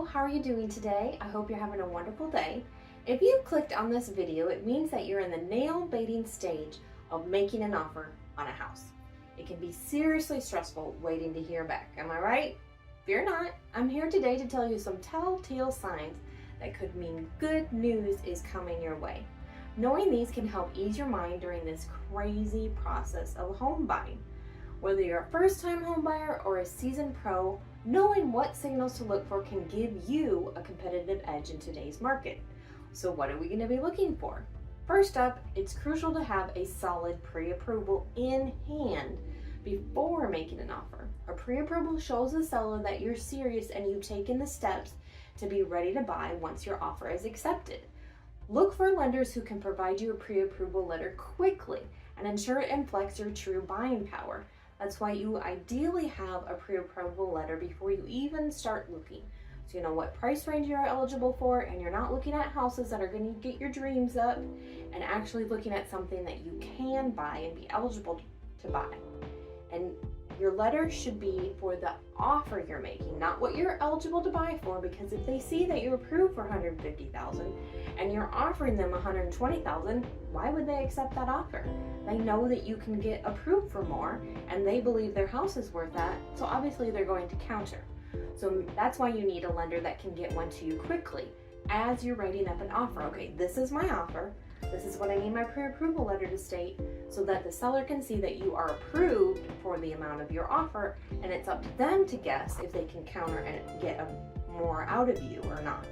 Hello, how are you doing today? I hope you're having a wonderful day. If you clicked on this video, it means that you're in the nail-biting stage of making an offer on a house. It can be seriously stressful waiting to hear back, am I right? Fear not, I'm here today to tell you some telltale signs that could mean good news is coming your way. Knowing these can help ease your mind during this crazy process of home buying. Whether you're a first-time home buyer or a seasoned pro, knowing what signals to look for can give you a competitive edge in today's market. So what are we going to be looking for? First up, it's crucial to have a solid pre-approval in hand before making an offer. A pre-approval shows the seller that you're serious and you've taken the steps to be ready to buy once your offer is accepted. Look for lenders who can provide you a pre-approval letter quickly and ensure it reflects your true buying power. That's why you ideally have a pre-approval letter before you even start looking. So you know what price range you're eligible for, and you're not looking at houses that are going to get your dreams up, and actually looking at something that you can buy and be eligible to buy. And your letter should be for the offer you're making, not what you're eligible to buy for, because if they see that you're approved for $150,000 and you're offering them $120,000, why would they accept that offer? They know that you can get approved for more and they believe their house is worth that, so obviously they're going to counter. So that's why you need a lender that can get one to you quickly as you're writing up an offer. Okay, this is my offer. This is what I need my pre-approval letter to state, so that the seller can see that you are approved for the amount of your offer, and it's up to them to guess if they can counter and get more out of you or not.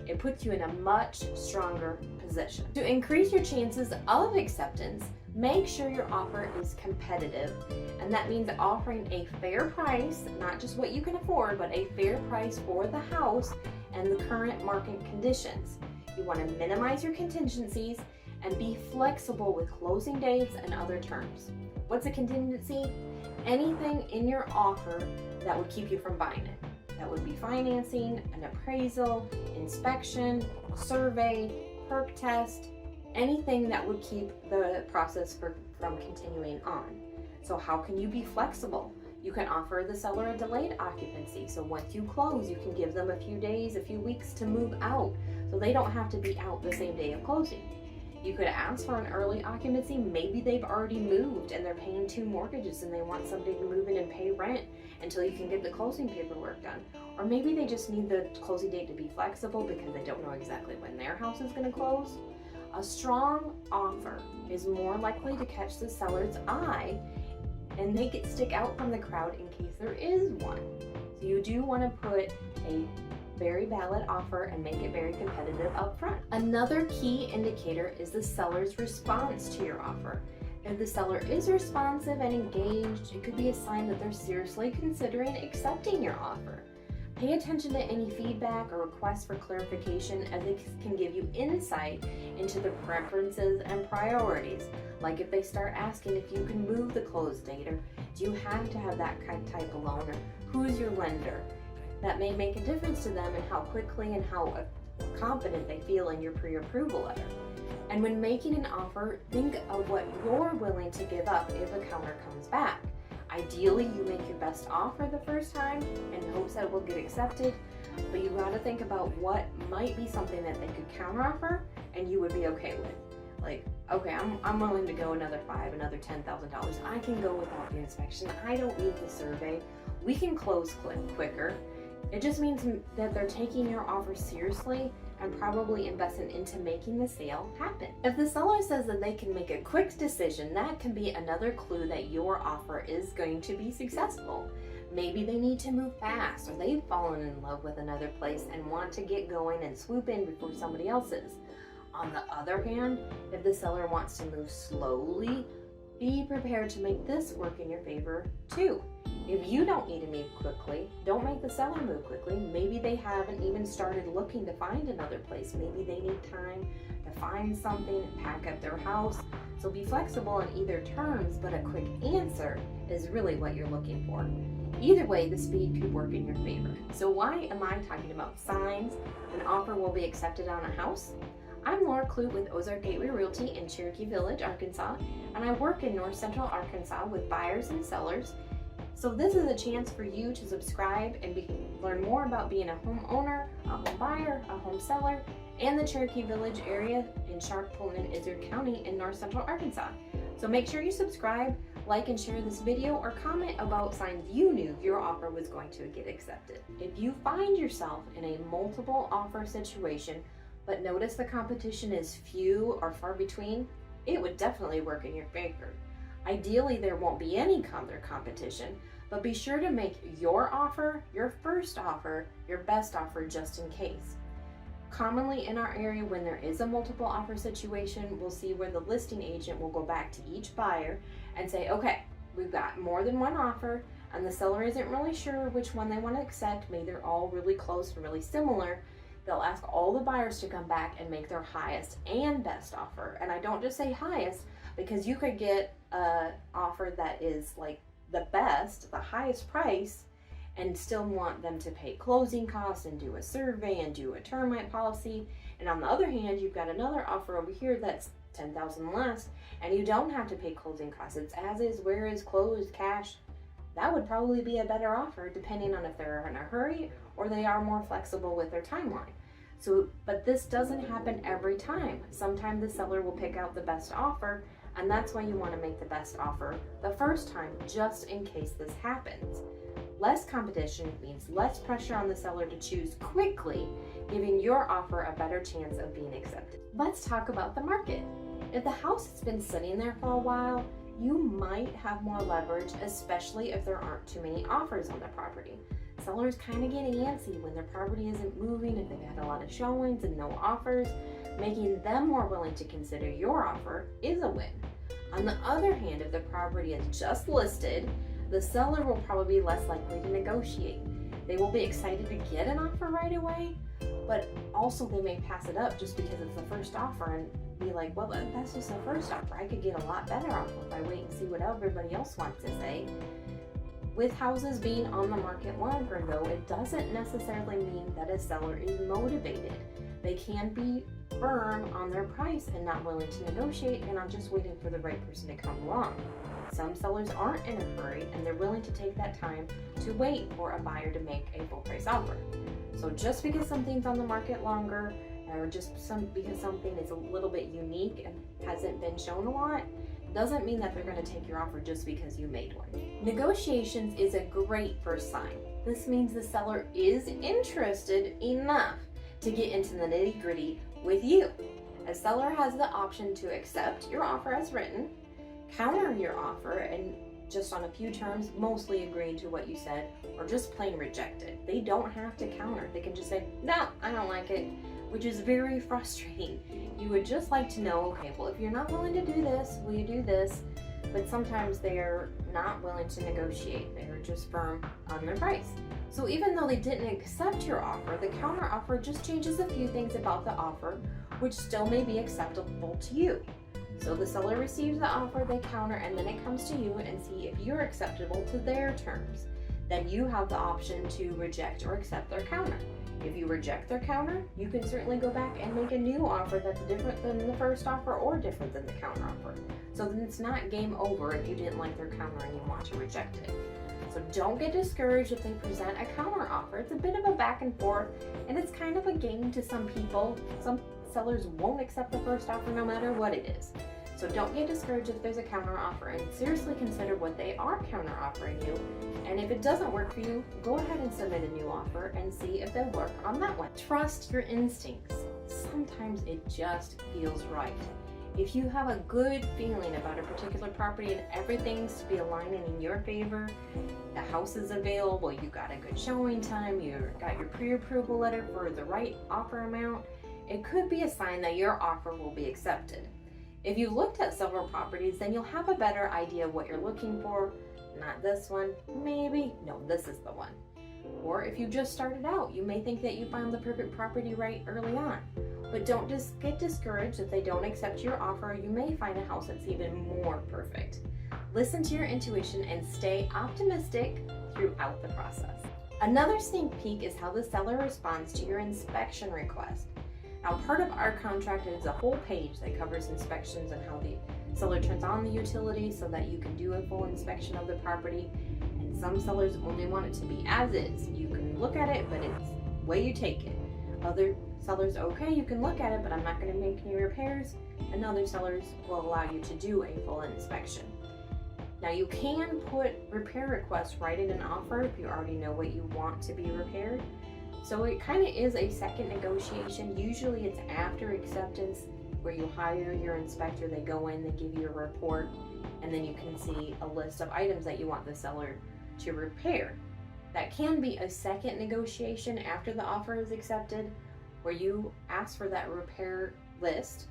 It puts you in a much stronger position. To increase your chances of acceptance, make sure your offer is competitive, and that means offering a fair price, not just what you can afford, but a fair price for the house and the current market conditions. You want to minimize your contingencies and be flexible with closing dates and other terms. What's a contingency? Anything in your offer that would keep you from buying it. That would be financing, an appraisal, inspection, survey, perk test, anything that would keep the process from continuing on. So how can you be flexible? You can offer the seller a delayed occupancy. So once you close, you can give them a few days, a few weeks to move out, so they don't have to be out the same day of closing. You could ask for an early occupancy. Maybe they've already moved and they're paying 2 mortgages and they want somebody to move in and pay rent until you can get the closing paperwork done. Or maybe they just need the closing date to be flexible because they don't know exactly when their house is going to close. A strong offer is more likely to catch the seller's eye and make it stick out from the crowd in case there is one. So you do want to put a very valid offer and make it very competitive up front. Another key indicator is the seller's response to your offer. If the seller is responsive and engaged, it could be a sign that they're seriously considering accepting your offer. Pay attention to any feedback or requests for clarification, as it can give you insight into the preferences and priorities. Like if they start asking if you can move the close date, or do you have to have that type of loan, or who's your lender? That may make a difference to them in how quickly and how confident they feel in your pre-approval letter. And when making an offer, think of what you're willing to give up if a counter comes back. Ideally, you make your best offer the first time in hopes that it will get accepted, but you gotta think about what might be something that they could counteroffer and you would be okay with. Like, okay, I'm willing to go another another $10,000. I can go without the inspection. I don't need the survey. We can close quicker. It just means that they're taking your offer seriously and probably investing into making the sale happen. If the seller says that they can make a quick decision, that can be another clue that your offer is going to be successful. Maybe they need to move fast, or they've fallen in love with another place and want to get going and swoop in before somebody else is. On the other hand, if the seller wants to move slowly, be prepared to make this work in your favor too. If you don't need to move quickly, don't make the seller move quickly. Maybe they haven't even started looking to find another place. Maybe they need time to find something, pack up their house. So be flexible on either terms, but a quick answer is really what you're looking for. Either way, the speed could work in your favor. So why am I talking about signs an offer will be accepted on a house? I'm Clute with Ozark Gateway Realty in Cherokee Village, Arkansas, and I work in North Central Arkansas with buyers and sellers So this is a chance for you to subscribe and learn more about being a homeowner, a home buyer, a home seller, and the Cherokee Village area in Sharp, Fulton, and Ozark County in north central Arkansas. So make sure you subscribe, like and share this video, or comment about signs you knew your offer was going to get accepted. If you find yourself in a multiple offer situation, but notice the competition is few or far between, it would definitely work in your favor. Ideally, there won't be any other competition, but be sure to make your offer, your first offer, your best offer just in case. Commonly in our area, when there is a multiple offer situation, we'll see where the listing agent will go back to each buyer and say, okay, we've got more than one offer, and the seller isn't really sure which one they want to accept. Maybe they're all really close and really similar. They'll ask all the buyers to come back and make their highest and best offer. And I don't just say highest, because you could get an offer that is like the best, the highest price, and still want them to pay closing costs and do a survey and do a termite policy. And on the other hand, you've got another offer over here that's $10,000 less, and you don't have to pay closing costs. It's as is, where is, closed, cash. That would probably be a better offer depending on if they're in a hurry or they are more flexible with their timeline. So, but this doesn't happen every time. Sometimes the seller will pick out the best offer, and that's why you want to make the best offer the first time, just in case this happens. Less competition means less pressure on the seller to choose quickly, giving your offer a better chance of being accepted. Let's talk about the market. If the house has been sitting there for a while, you might have more leverage, especially if there aren't too many offers on the property. Sellers kind of get antsy when their property isn't moving, if they've had a lot of showings and no offers. Making them more willing to consider your offer is a win. On the other hand, if the property is just listed, the seller will probably be less likely to negotiate. They will be excited to get an offer right away, but also they may pass it up just because it's the first offer and be like, well, that's just the first offer. I could get a lot better offer if I wait and see what everybody else wants to say. With houses being on the market longer, though, it doesn't necessarily mean that a seller is motivated. They can be firm on their price and not willing to negotiate and are just waiting for the right person to come along. Some sellers aren't in a hurry and they're willing to take that time to wait for a buyer to make a full price offer. So just because something's on the market longer, or just because something is a little bit unique and hasn't been shown a lot, doesn't mean that they're going to take your offer just because you made one. Negotiations is a great first sign. This means the seller is interested enough to get into the nitty-gritty with you. A seller has the option to accept your offer as written, counter your offer, and just on a few terms, mostly agreeing to what you said, or just plain reject it. They don't have to counter. They can just say, no, I don't like it, which is very frustrating. You would just like to know, okay, well, if you're not willing to do this, will you do this? But sometimes they're not willing to negotiate. They're just firm on their price. So even though they didn't accept your offer, the counter offer just changes a few things about the offer, which still may be acceptable to you. So the seller receives the offer, they counter, and then it comes to you and see if you're acceptable to their terms. Then you have the option to reject or accept their counter. If you reject their counter, you can certainly go back and make a new offer that's different than the first offer or different than the counter offer. So then it's not game over if you didn't like their counter and you want to reject it. So don't get discouraged if they present a counter offer. It's a bit of a back and forth, and it's kind of a game to some people. Some sellers won't accept the first offer no matter what it is. So don't get discouraged if there's a counter offer, and seriously consider what they are counter offering you. And if it doesn't work for you, go ahead and submit a new offer and see if they'll work on that one. Trust your instincts. Sometimes it just feels right. If you have a good feeling about a particular property and everything's to be aligning in your favor, the house is available, you got a good showing time, you got your pre-approval letter for the right offer amount, it could be a sign that your offer will be accepted. If you looked at several properties, then you'll have a better idea of what you're looking for. Not this one, maybe, no, this is the one. Or if you just started out, you may think that you found the perfect property right early on. But don't just get discouraged if they don't accept your offer. You may find a house that's even more perfect. Listen to your intuition and stay optimistic throughout the process. Another sneak peek is how the seller responds to your inspection request. Now, part of our contract is a whole page that covers inspections and how the seller turns on the utility so that you can do a full inspection of the property. And Some sellers only want it to be as is. You can look at it, but it's the way you take it. Other sellers, okay, you can look at it, but I'm not going to make any repairs. And other sellers will allow you to do a full inspection. Now you can put repair requests right in an offer if you already know what you want to be repaired. So it kind of is a second negotiation. Usually it's after acceptance where you hire your inspector, they go in, they give you a report, and then you can see a list of items that you want the seller to repair. That can be a second negotiation after the offer is accepted, where you ask for that repair list,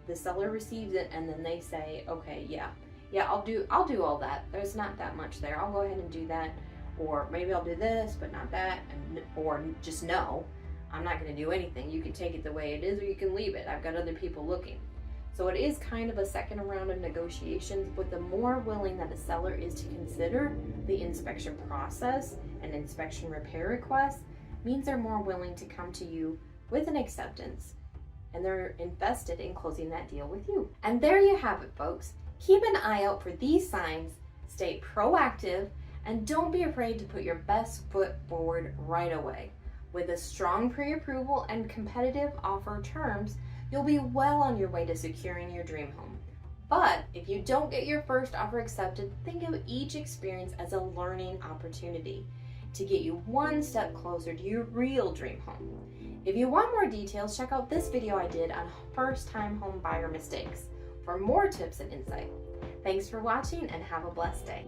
the seller receives it, and then they say, okay, yeah, I'll do all that. There's not that much there. I'll go ahead and do that. Or maybe I'll do this, but not that. Or just no, I'm not going to do anything. You can take it the way it is, or you can leave it. I've got other people looking. So it is kind of a second round of negotiations, but the more willing that a seller is to consider the inspection process and inspection repair requests means they're more willing to come to you with an acceptance, and they're invested in closing that deal with you. And there you have it, folks. Keep an eye out for these signs, stay proactive, and don't be afraid to put your best foot forward right away. With a strong pre-approval and competitive offer terms, you'll be well on your way to securing your dream home. But if you don't get your first offer accepted, think of each experience as a learning opportunity to get you one step closer to your real dream home. If you want more details, check out this video I did on first-time home buyer mistakes for more tips and insight. Thanks for watching and have a blessed day.